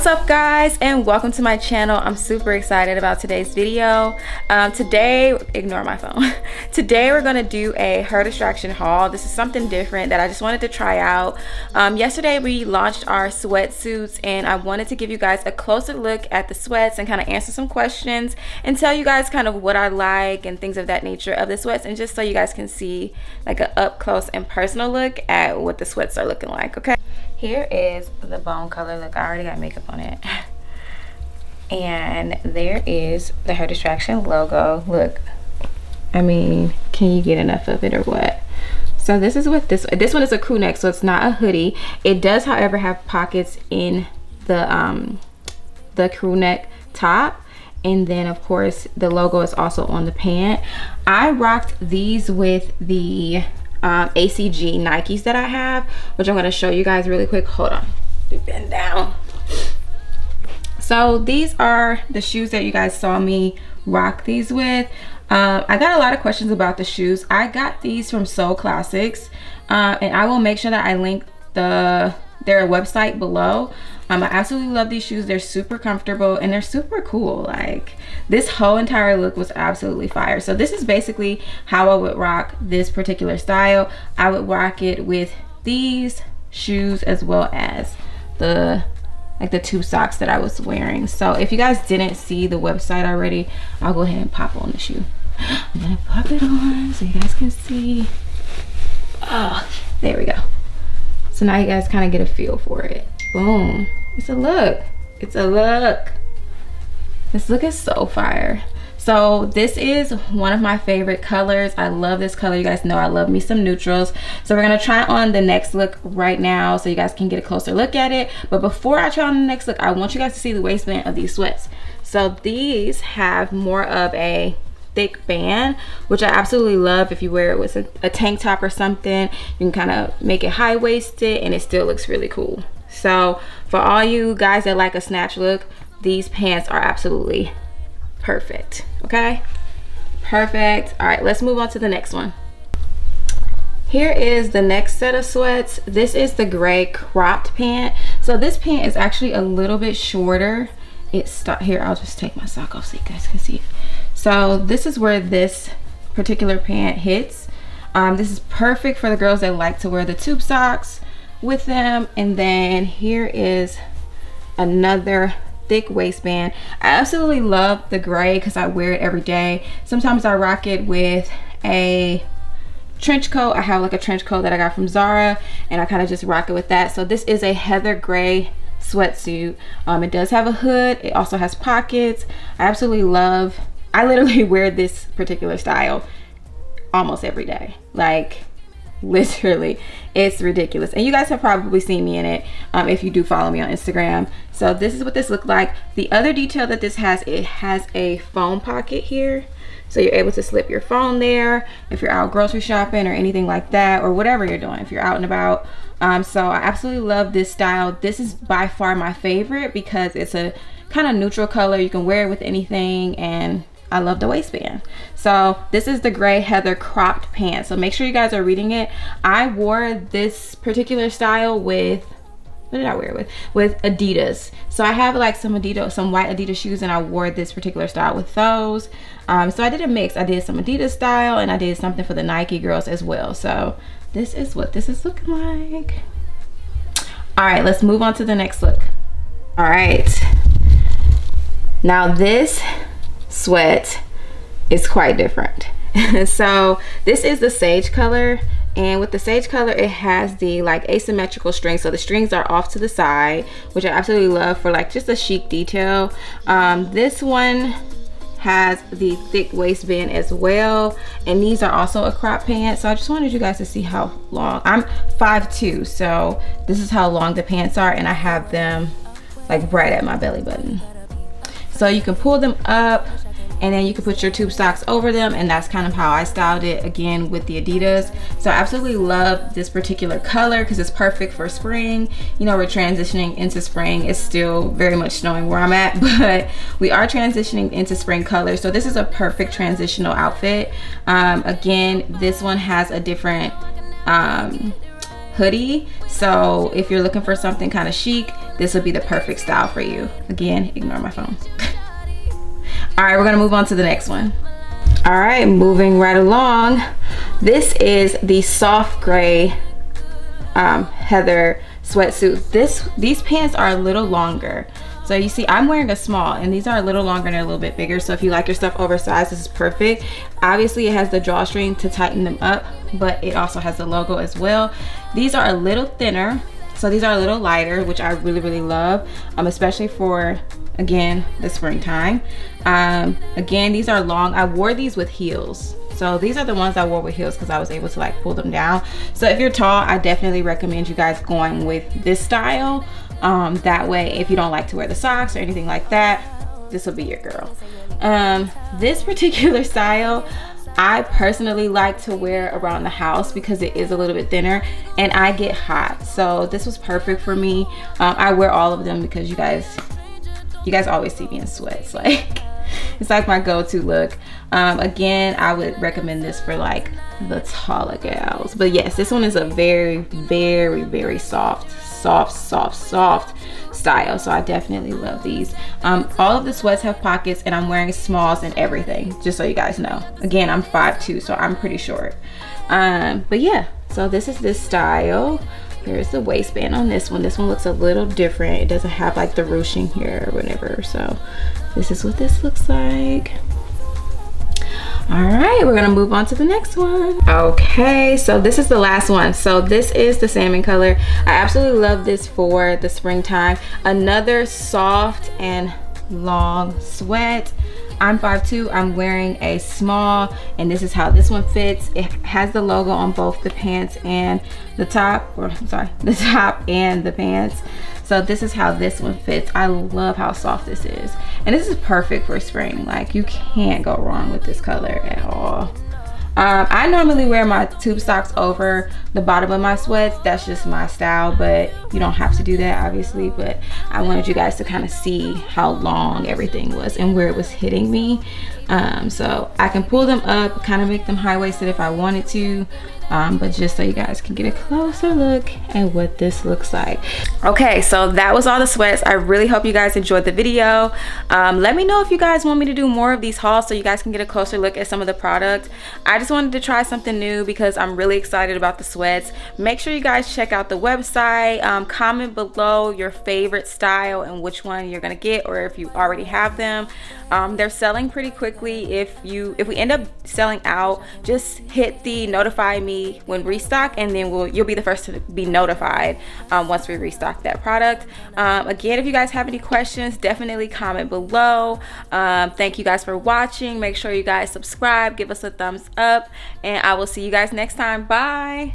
What's up guys, and welcome to my channel. I'm super excited about today's video. Today, ignore my phone. Today we're gonna do a hair distraction haul. This is something different that I just wanted to try out. Yesterday we launched our sweatsuits, and I wanted to give you guys a closer look at the sweats and kind of answer some questions and tell you guys kind of what I like and things of that nature of the sweats, and just so you guys can see like an up close and personal look at what the sweats are looking like. Okay, here is the bone color. Look, I already got makeup on it. And there is the hair distraction logo. Look, I mean, can you get enough of it or what? So this is what this one is, a crew neck, so it's not a hoodie. It does, however, have pockets in the crew neck top, and then of course the logo is also on the pant. I rocked these with the ACG Nikes that I have, which I'm going to show you guys really quick. Hold on, bend down. So these are the shoes that you guys saw me rock these with. I got a lot of questions about the shoes. I got these from Soul Classics, and I will make sure that I link their website below. I absolutely love these shoes. They're super comfortable and they're super cool. Like, this whole entire look was absolutely fire. So this is basically how I would rock this particular style. I would rock it with these shoes as well as the two socks that I was wearing. So if you guys didn't see the website already, I'll go ahead and pop on the shoe. I'm gonna pop it on so you guys can see. Oh, there we go. So now you guys kind of get a feel for it. Boom. It's a look. It's a look. This look is so fire. So this is one of my favorite colors. I love this color. You guys know I love me some neutrals. So we're gonna try on the next look right now so you guys can get a closer look at it. But before I try on the next look, I want you guys to see the waistband of these sweats. So these have more of a thick band, which I absolutely love. If you wear it with a tank top or something, you can kind of make it high-waisted and it still looks really cool. So for all you guys that like a snatch look, these pants are absolutely perfect. Okay, perfect. All right, let's move on to the next one. Here is the next set of sweats. This is the gray cropped pant. So this pant is actually a little bit shorter. It's here, I'll just take my sock off so you guys can see it. So this is where this particular pant hits. This is perfect for the girls that like to wear the tube socks with them. And then here is another thick waistband. I absolutely love the gray because I wear it every day. Sometimes I rock it with a trench coat. I have like a trench coat that I got from Zara, and I kind of just rock it with that. So this is a heather gray sweatsuit. It does have a hood. It also has pockets. I absolutely love, I literally wear this particular style almost every day. Like, literally, it's ridiculous. And you guys have probably seen me in it if you do follow me on Instagram. So this is what this looks like. The other detail that this has, it has a phone pocket here, so you're able to slip your phone there if you're out grocery shopping or anything like that, or whatever you're doing, if you're out and about. So I absolutely love this style. This is by far my favorite because it's a kind of neutral color. You can wear it with anything, and I love the waistband. So this is the gray heather cropped pants. So make sure you guys are reading it. I wore this particular style with, what did I wear it with? With Adidas. So I have like some white Adidas shoes, and I wore this particular style with those. So I did a mix. I did some Adidas style, and I did something for the Nike girls as well. So this is what this is looking like. All right, let's move on to the next look. All right, now this sweat is quite different. So this is the sage color, and with the sage color it has the like asymmetrical strings, so the strings are off to the side, which I absolutely love for like just a chic detail. This one has the thick waistband as well, and these are also a crop pant. So I just wanted you guys to see how long. I'm 5'2", so this is how long the pants are, and I have them like right at my belly button. So you can pull them up, and then you can put your tube socks over them, and that's kind of how I styled it, again with the Adidas. So I absolutely love this particular color because it's perfect for spring. You know, we're transitioning into spring. It's still very much snowing where I'm at, but we are transitioning into spring colors. So this is a perfect transitional outfit. Again, this one has a different hoodie. So if you're looking for something kind of chic, this would be the perfect style for you. Again, ignore my phone. All right, we're gonna move on to the next one. All right, moving right along. This is the soft gray heather sweatsuit. These pants are a little longer. So you see, I'm wearing a small, and these are a little longer and a little bit bigger. So if you like your stuff oversized, this is perfect. Obviously, it has the drawstring to tighten them up, but it also has the logo as well. These are a little thinner, so these are a little lighter, which I really, really love, especially for, again, the springtime. Again, these are long. I wore these with heels. So these are the ones I wore with heels because I was able to like pull them down. So if you're tall, I definitely recommend you guys going with this style. That way, if you don't like to wear the socks or anything like that, this will be your girl. This particular style, I personally like to wear around the house because it is a little bit thinner and I get hot. So this was perfect for me. I wear all of them because you guys always see me in sweats. Like, it's like my go-to look. Again, I would recommend this for like the taller gals. But yes, this one is a very, very, very soft style. So I definitely love these. All of the sweats have pockets and I'm wearing smalls and everything, just so you guys know. Again, I'm 5'2", so I'm pretty short. But yeah, so this is this style. Here's the waistband on this one. This one looks a little different. It doesn't have like the ruching here or whatever. So this is what this looks like. All right, we're gonna move on to the next one. Okay, so this is the last one. So this is the salmon color. I absolutely love this for the springtime. Another soft and long sweat. I'm 5'2", I'm wearing a small, and this is how this one fits. It has the logo on both the pants and the top, or I'm sorry, the top and the pants. So this is how this one fits. I love how soft this is. And this is perfect for spring. Like, you can't go wrong with this color at all. I normally wear my tube socks over the bottom of my sweats. That's just my style, but you don't have to do that, obviously. But I wanted you guys to kind of see how long everything was and where it was hitting me. So I can pull them up, kind of make them high-waisted if I wanted to. But just so you guys can get a closer look at what this looks like. Okay, so that was all the sweats. I really hope you guys enjoyed the video. Let me know if you guys want me to do more of these hauls so you guys can get a closer look at some of the products. I just wanted to try something new because I'm really excited about the sweats. Make sure you guys check out the website. Comment below your favorite style and which one you're gonna get, or if you already have them. They're selling pretty quickly. If we end up selling out, just hit the notify me when restock, and then you'll be the first to be notified once we restock that product. Again, if you guys have any questions, definitely comment below. Thank you guys for watching. Make sure you guys subscribe, give us a thumbs up, and I will see you guys next time. Bye.